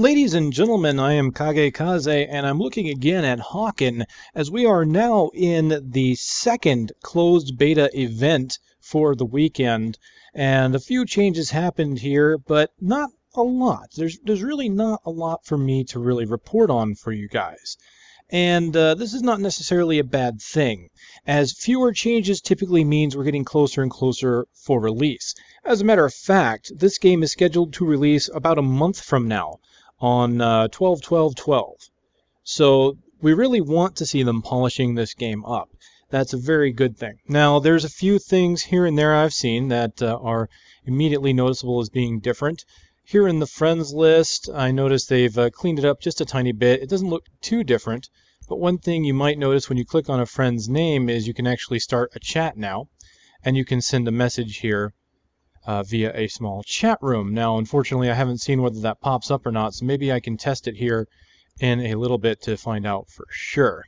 Ladies and gentlemen, I am KageKaze, and I'm looking again at Hawken, as we are now in the second closed beta event for the weekend, and a few changes happened here, but not a lot. There's really not a lot for me to really report on for you guys. And this is not necessarily a bad thing, as fewer changes typically means we're getting closer and closer for release. As a matter of fact, this game is scheduled to release about a month from now, on 12/12/12. So we really want to see them polishing this game up. That's a very good thing. Now, there's a few things here and there I've seen that are immediately noticeable as being different. Here in the friends list, I noticed they've cleaned it up just a tiny bit. It doesn't look too different, but one thing you might notice when you click on a friend's name is you can actually start a chat now, and you can send a message here via a small chat room. Now, unfortunately, I haven't seen whether that pops up or not, so maybe I can test it here in a little bit to find out for sure.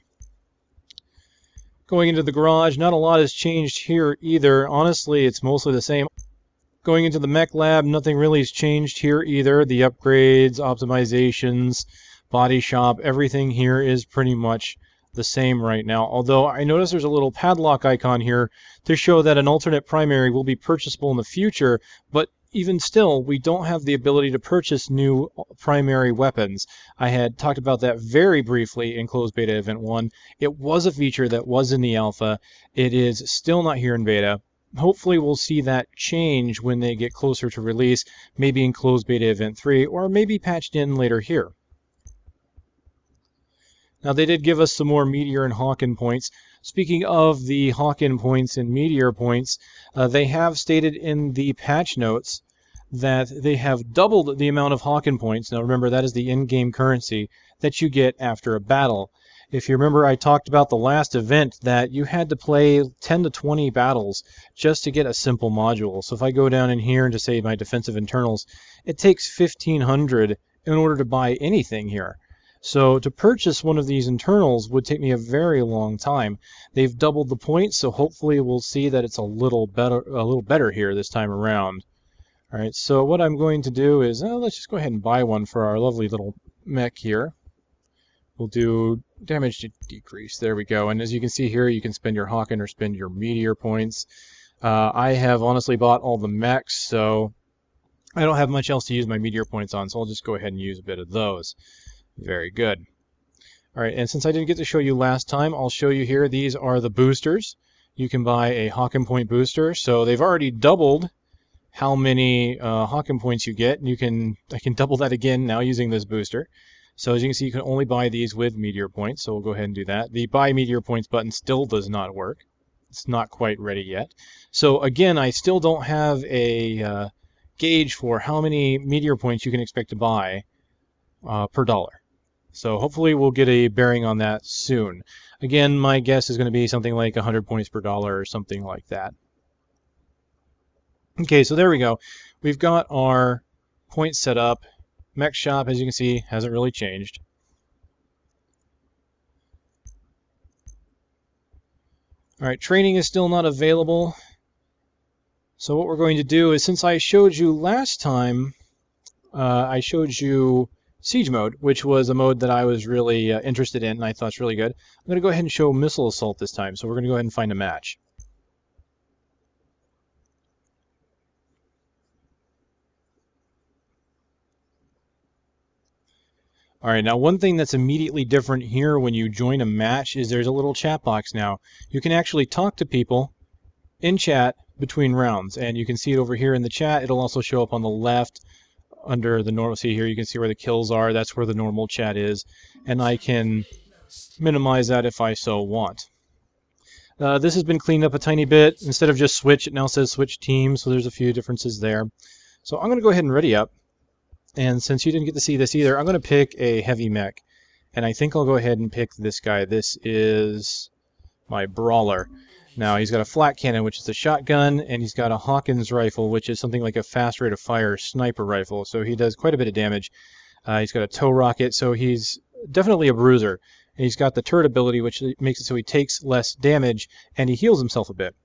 Going into the garage, not a lot has changed here either. Honestly, it's mostly the same. Going into the Mech lab, nothing really has changed here either. The upgrades, optimizations, body shop, everything here is pretty much the same right now, although I notice there's a little padlock icon here to show that an alternate primary will be purchasable in the future, but even still, we don't have the ability to purchase new primary weapons. I had talked about that very briefly in Closed Beta Event 1. It was a feature that was in the alpha. It is still not here in beta. Hopefully we'll see that change when they get closer to release, maybe in Closed Beta Event 3, or maybe patched in later here. Now, they did give us some more Meteor and Hawken points. Speaking of the Hawken points and Meteor points, they have stated in the patch notes that they have doubled the amount of Hawken points. Now, remember, that is the in-game currency that you get after a battle. If you remember, I talked about the last event that you had to play 10 to 20 battles just to get a simple module. So if I go down in here and just say my defensive internals, it takes 1,500 in order to buy anything here. So to purchase one of these internals would take me a very long time. They've doubled the points, so hopefully we'll see that it's a little better here this time around. All right, so what I'm going to do is, let's just go ahead and buy one for our lovely little mech here. We'll do damage to decrease. There we go. And as you can see here, you can spend your Hawken or spend your Meteor points. I have honestly bought all the mechs, so I don't have much else to use my Meteor points on, so I'll just go ahead and use a bit of those. Very good. All right, and since I didn't get to show you last time, I'll show you here. These are the boosters. You can buy a Hawken point booster. So they've already doubled how many Hawken points you get. And I can double that again now using this booster. So as you can see, you can only buy these with Meteor points. So we'll go ahead and do that. The Buy Meteor Points button still does not work. It's not quite ready yet. So again, I still don't have a gauge for how many Meteor points you can expect to buy per dollar. So hopefully we'll get a bearing on that soon. Again, my guess is going to be something like 100 points per dollar or something like that. Okay, so there we go. We've got our points set up. Mech shop, as you can see, hasn't really changed. All right, training is still not available. So what we're going to do is, since I showed you last time, I showed you Siege mode, which was a mode that I was really interested in and I thought it's really good. I'm going to go ahead and show Missile Assault this time, so we're going to go ahead and find a match. Alright, now one thing that's immediately different here when you join a match is there's a little chat box now. You can actually talk to people in chat between rounds, and you can see it over here in the chat. It'll also show up on the left under the normal. See here, you can see where the kills are. That's where the normal chat is, and I can minimize that if I so want. This has been cleaned up a tiny bit. Instead of just switch, it now says switch team, so there's a few differences there. So I'm going to go ahead and ready up, and since you didn't get to see this either, I'm going to pick a heavy mech, and I think I'll go ahead and pick this guy. This is my Brawler. Now, he's got a flat cannon, which is a shotgun, and he's got a Hawken's rifle, which is something like a fast rate of fire sniper rifle, so he does quite a bit of damage. He's got a tow rocket, so he's definitely a bruiser. And he's got the turret ability, which makes it so he takes less damage, and he heals himself a bit.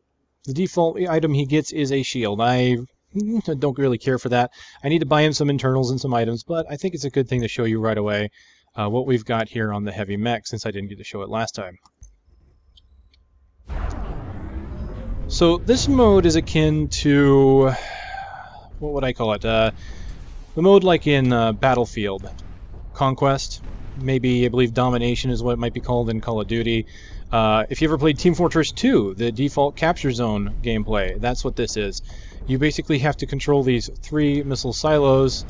The default item he gets is a shield. I don't really care for that. I need to buy him some internals and some items, but I think it's a good thing to show you right away what we've got here on the heavy mech, since I didn't get to show it last time. So this mode is akin to, what would I call it? The mode like in Battlefield, Conquest, maybe I believe Domination is what it might be called in Call of Duty. If you ever played Team Fortress 2, the default capture zone gameplay, that's what this is. You basically have to control these 3 missile silos.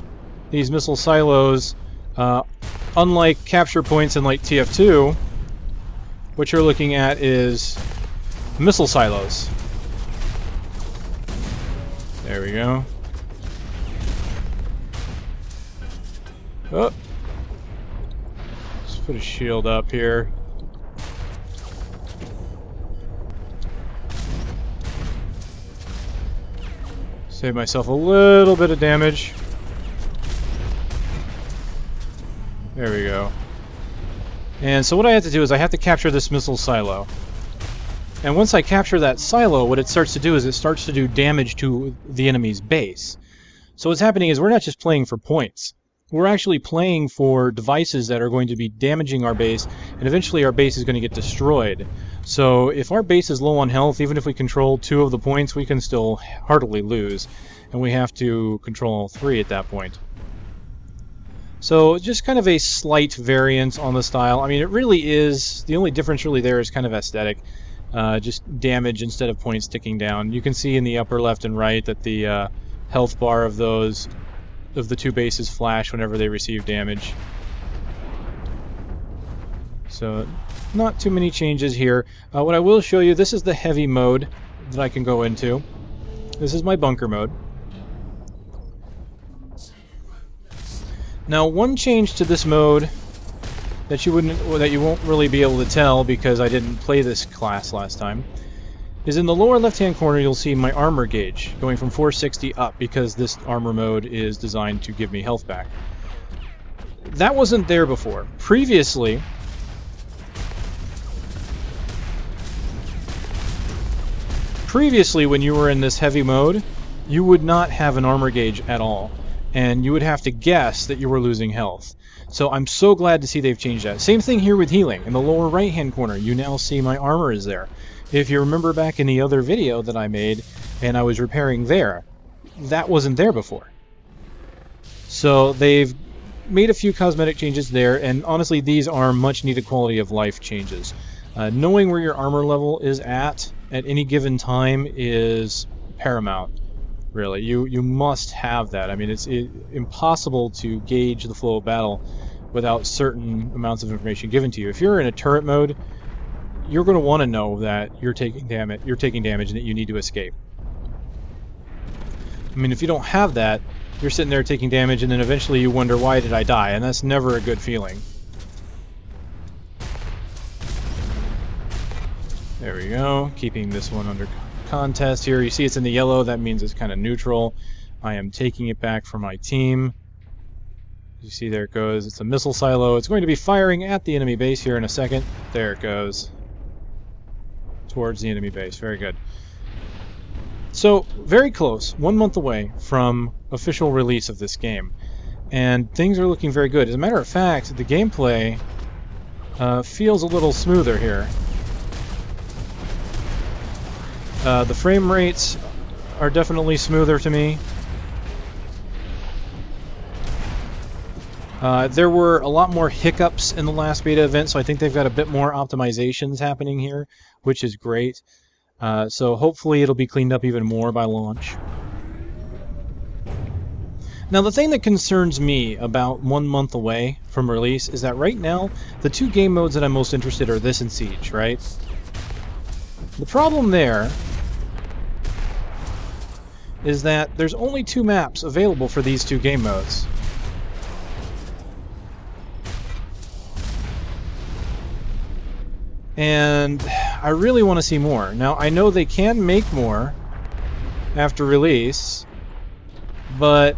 These missile silos, unlike capture points in like TF2, what you're looking at is missile silos. There we go. Oh. Let's put a shield up here. Save myself a little bit of damage. There we go. And so what I have to do is I have to capture this missile silo. And once I capture that silo, what it starts to do is it starts to do damage to the enemy's base. So what's happening is we're not just playing for points. We're actually playing for devices that are going to be damaging our base, and eventually our base is going to get destroyed. So if our base is low on health, even if we control 2 of the points, we can still heartily lose. And we have to control 3 at that point. So just kind of a slight variance on the style. I mean, it really is, the only difference really there is kind of aesthetic. Just damage instead of points ticking down. You can see in the upper left and right that the health bar of those, of the 2 bases, flash whenever they receive damage. So not too many changes here. What I will show you, this is the heavy mode that I can go into. This is my bunker mode. Now one change to this mode that you won't really be able to tell because I didn't play this class last time, is in the lower left-hand corner you'll see my armor gauge going from 460 up because this armor mode is designed to give me health back. That wasn't there before. Previously, when you were in this heavy mode, you would not have an armor gauge at all, and you would have to guess that you were losing health. So I'm so glad to see they've changed that. Same thing here with healing. In the lower right-hand corner, you now see my armor is there. If you remember back in the other video that I made, and I was repairing there, that wasn't there before. So they've made a few cosmetic changes there, and honestly, these are much-needed quality of life changes. Knowing where your armor level is at any given time is paramount. Really, you must have that. I mean, it's impossible to gauge the flow of battle without certain amounts of information given to you. If you're in a turret mode, you're going to want to know that you're taking damage and that you need to escape. I mean, if you don't have that, you're sitting there taking damage, and then eventually you wonder, why did I die? And that's never a good feeling. There we go. Keeping this one under contest here. You see it's in the yellow, that means it's kind of neutral. I am taking it back for my team. You see, there it goes. It's a missile silo. It's going to be firing at the enemy base here in a second. There it goes. Towards the enemy base. Very good. So, very close. 1 month away from official release of this game. And things are looking very good. As a matter of fact, the gameplay feels a little smoother here. The frame rates are definitely smoother to me. There were a lot more hiccups in the last beta event, so I think they've got a bit more optimizations happening here, which is great. So hopefully it'll be cleaned up even more by launch. Now the thing that concerns me about 1 month away from release is that right now, the 2 game modes that I'm most interested in are this and Siege, right? The problem there is that there's only 2 maps available for these 2 game modes. And I really want to see more. Now, I know they can make more after release, but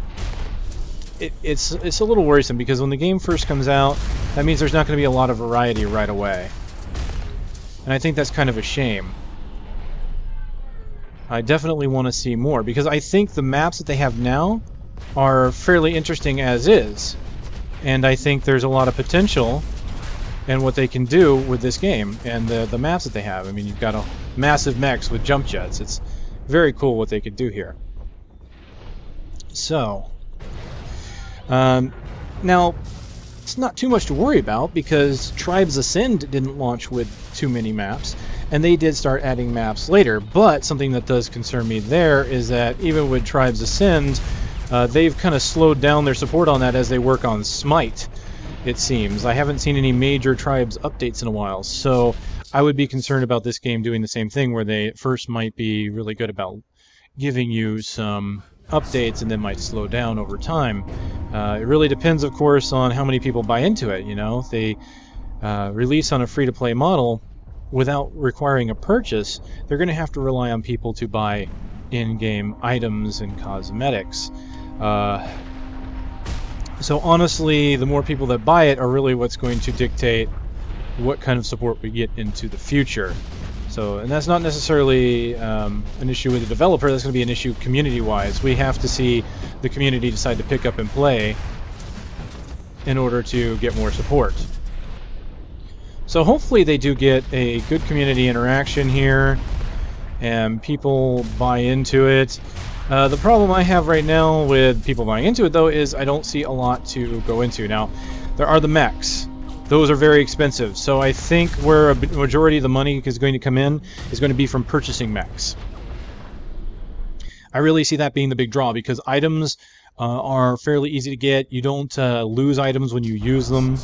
it's a little worrisome because when the game first comes out, that means there's not going to be a lot of variety right away. And I think that's kind of a shame. I definitely want to see more, because I think the maps that they have now are fairly interesting as is. And I think there's a lot of potential in what they can do with this game and the maps that they have. I mean, you've got a massive mechs with jump jets. It's very cool what they could do here. So, now, it's not too much to worry about because Tribes Ascend didn't launch with too many maps, and they did start adding maps later. But something that does concern me there is that even with Tribes Ascend, they've kind of slowed down their support on that as they work on Smite, it seems. I haven't seen any major Tribes updates in a while, so I would be concerned about this game doing the same thing, where they at first might be really good about giving you some updates and then might slow down over time. It really depends, of course, on how many people buy into it. You know, if they release on a free-to-play model without requiring a purchase, they're going to have to rely on people to buy in-game items and cosmetics. So honestly, the more people that buy it are really what's going to dictate what kind of support we get into the future. So, and that's not necessarily an issue with the developer, that's going to be an issue community-wise. We have to see the community decide to pick up and play in order to get more support. So hopefully they do get a good community interaction here, and people buy into it. The problem I have right now with people buying into it, though, is I don't see a lot to go into. Now, there are the mechs. Those are very expensive, so I think where a majority of the money is going to come in is going to be from purchasing mechs. I really see that being the big draw, because items are fairly easy to get. You don't lose items when you use them.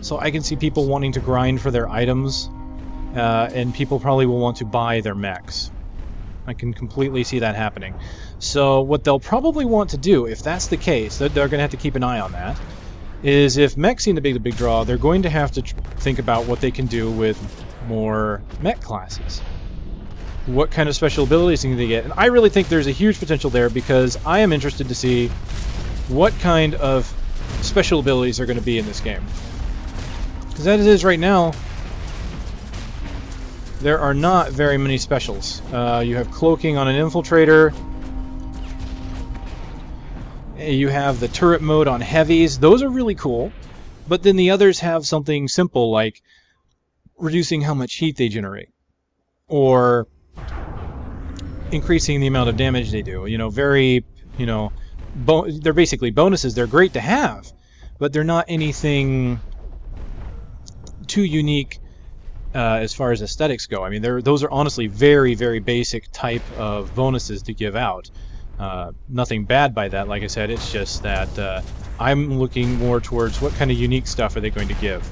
So I can see people wanting to grind for their items, and people probably will want to buy their mechs. I can completely see that happening. So what they'll probably want to do, if that's the case, they're going to have to keep an eye on that, is if mechs seem to be the big draw, they're going to have to think about what they can do with more mech classes. What kind of special abilities can they get? And I really think there's a huge potential there, because I am interested to see what kind of special abilities are going to be in this game. Because as it is right now, there are not very many specials. You have cloaking on an infiltrator. You have the turret mode on heavies. Those are really cool. But then the others have something simple like reducing how much heat they generate, or increasing the amount of damage they do. You know, very, you know, they're basically bonuses. They're great to have, but they're not anything too unique as far as aesthetics go. I mean, those are honestly very, very basic type of bonuses to give out. Nothing bad by that, like I said. It's just that I'm looking more towards what kind of unique stuff are they going to give.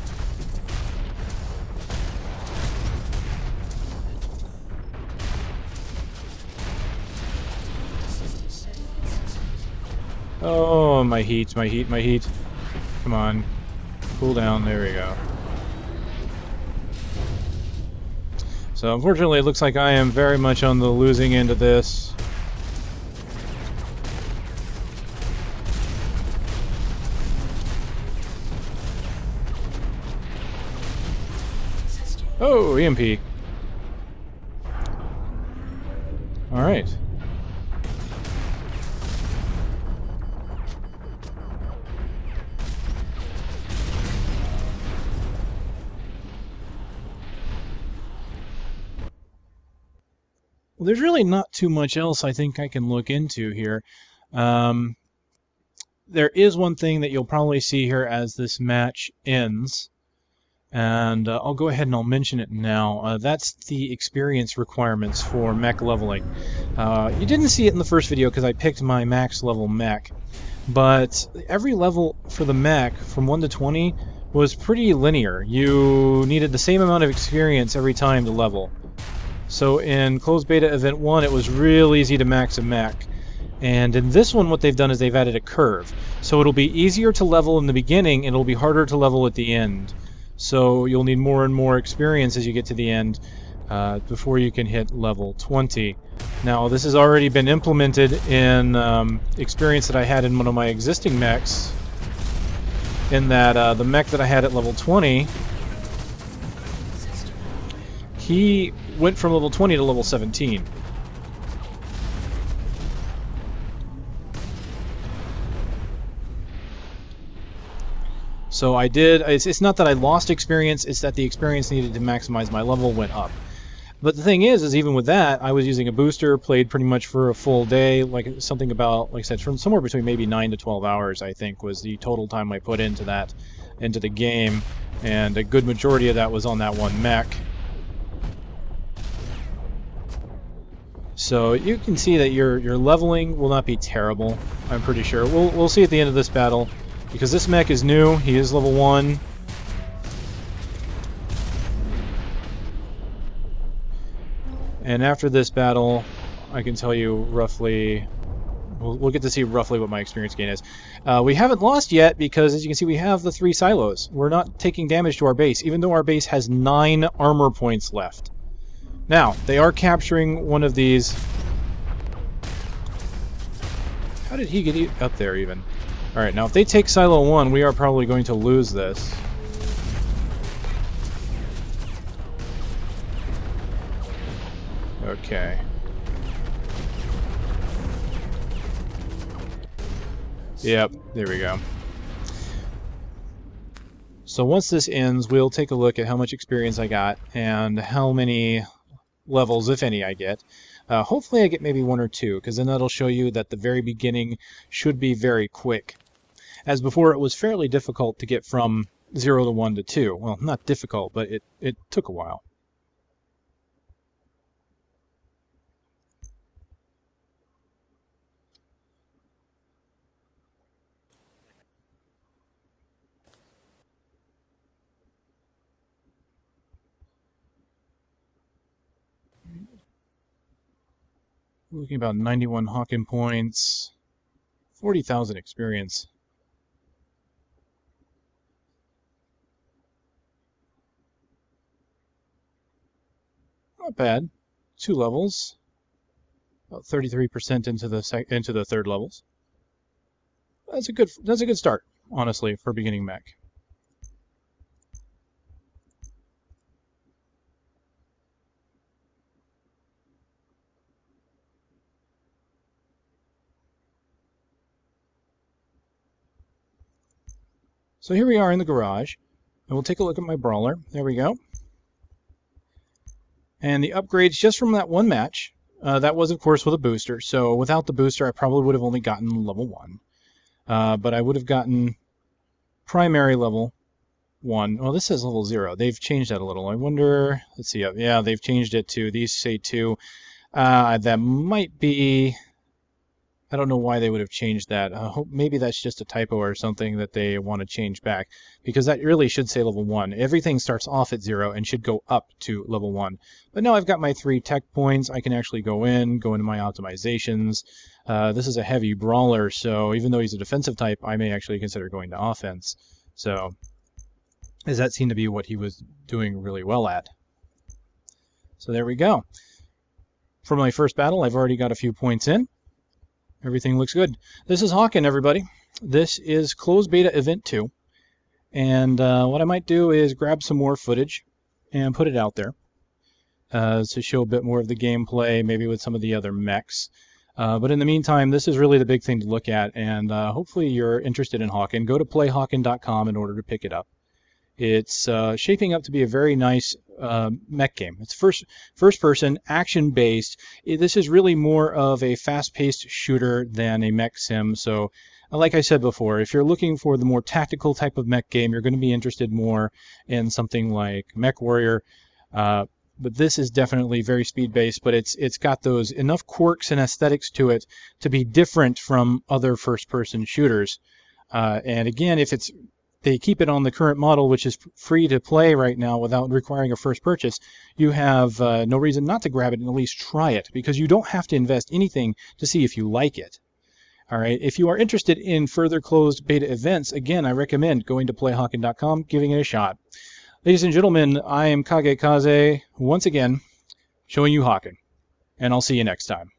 Oh, my heat, my heat, my heat. Come on. Cool down. There we go. So unfortunately, it looks like I am very much on the losing end of this. Oh, EMP. Alright. Well, there's really not too much else I think I can look into here. There is one thing that you'll probably see here as this match ends. And I'll go ahead and I'll mention it now. That's the experience requirements for mech leveling. You didn't see it in the first video because I picked my max level mech, but every level for the mech from 1 to 20 was pretty linear. You needed the same amount of experience every time to level. So in closed beta event 1, it was real easy to max a mech. And in this one, what they've done is they've added a curve. So it'll be easier to level in the beginning, and it'll be harder to level at the end. So you'll need more and more experience as you get to the end before you can hit level 20. Now, this has already been implemented in experience that I had in one of my existing mechs, in that the mech that I had at level 20, he went from level 20 to level 17. So I did. It's not that I lost experience, it's that the experience needed to maximize my level went up. But the thing is even with that, I was using a booster, played pretty much for a full day, like something about, like I said, from somewhere between maybe 9 to 12 hours, I think, was the total time I put into the game, and a good majority of that was on that one mech. So you can see that your leveling will not be terrible, I'm pretty sure. We'll see at the end of this battle, because this mech is new, he is level 1. And after this battle, I can tell you roughly, we'll get to see roughly what my experience gain is. We haven't lost yet because, as you can see, we have the 3 silos. We're not taking damage to our base, even though our base has 9 armor points left. Now, they are capturing one of these. How did he get up there even? Alright, now if they take silo 1, we are probably going to lose this. Okay. Yep, there we go. So once this ends, we'll take a look at how much experience I got and how many levels, if any, I get. Hopefully I get maybe 1 or 2, because then that'll show you that the very beginning should be very quick. As before, it was fairly difficult to get from 0 to 1 to 2. Well, not difficult, but it took a while. Looking about 91 Hawken points, 40,000 experience. Not bad. 2 levels. About 33% into the third levels. That's a good start, honestly, for beginning mech. So here we are in the garage, and we'll take a look at my Brawler. There we go. And the upgrades just from that one match, that was of course with a booster, so without the booster I probably would have only gotten level 1. But I would have gotten primary level 1. Well, this says level 0. They've changed that a little. I wonder, let's see, yeah, they've changed it to, these say 2. That might be, I don't know why they would have changed that. Maybe that's just a typo or something that they want to change back, because that really should say level 1. Everything starts off at 0 and should go up to level 1. But now I've got my 3 tech points. I can actually go into my optimizations. This is a heavy brawler, so even though he's a defensive type, I may actually consider going to offense. So, as that seemed to be what he was doing really well at. So there we go. For my first battle, I've already got a few points in. Everything looks good. This is Hawken, everybody. This is closed beta event 2. And what I might do is grab some more footage and put it out there to show a bit more of the gameplay, maybe with some of the other mechs. But in the meantime, this is really the big thing to look at, and hopefully you're interested in Hawken. Go to playhawken.com in order to pick it up. It's shaping up to be a very nice mech game. It's first-person, action-based. This is really more of a fast-paced shooter than a mech sim. So, like I said before, if you're looking for the more tactical type of mech game, you're going to be interested more in something like Mech Warrior. But this is definitely very speed-based, but it's got those enough quirks and aesthetics to it to be different from other first-person shooters. And again, if they keep it on the current model, which is free to play right now without requiring a first purchase, you have no reason not to grab it and at least try it, because you don't have to invest anything to see if you like it. All right. If you are interested in further closed beta events, again, I recommend going to playhawken.com, giving it a shot. Ladies and gentlemen, I am KageKaze, once again, showing you Hawken, and I'll see you next time.